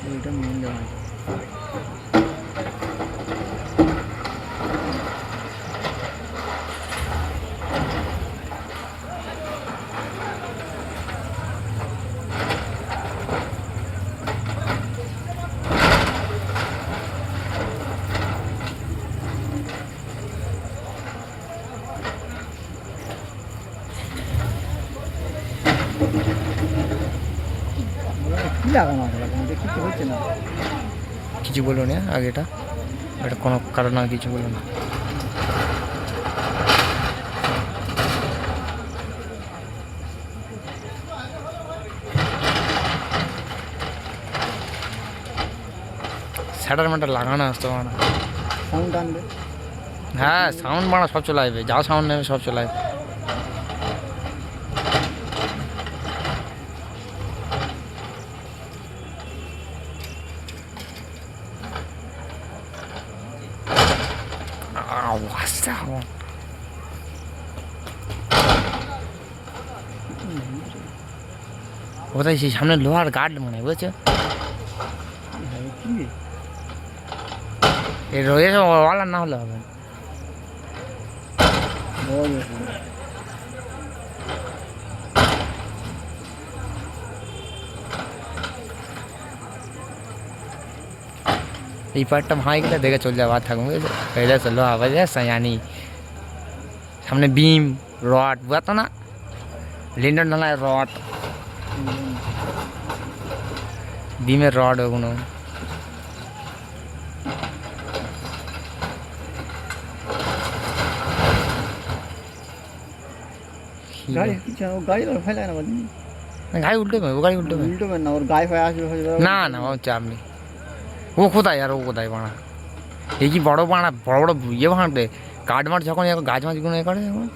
ওইটা মেন দেওয়া আছে। কি লাগানো আছে কিছু হচ্ছে না। কিছু বলো না আগে এটা কোনো কারণ আর কিছু বলো না। স্যাটার ম্যাটার লাগানো আসতো না। সাউন্ড আনবে। হ্যাঁ সাউন্ড বাড়া সব চলে আসবে, যা সাউন্ড নেবে সব চলে আসবে। কোথায় সেই সামনে লোহার গার্ড মনে হয়, বুঝছো? এই রয়েছে ওয়ালার না হলে হবে। এই পার্টটা ভাঙে গেলে দেখে চলে যাওয়া থাকবো, বুঝেছো? এটা চলো আবার জানি সামনে বিম রড বুঝতো না, লিন্ডার ঢালায় রড, বিমের রড ওগুলো। গাড়ি গাড়ি ফেলে না, গাড়ি উল্টো ও গাড়ি উল্টো উল্টো না, ওর গায়ে ফায়ে আসবে। না না ও চাপ নেই। ও কোথায় আর ও কোথায় বাড়া, এই কি বড় বাড়া বড় বড় ইয়ে ভাঙবে কাঠ মাঠ যখন গাছ মাছগুলো এ করে এখন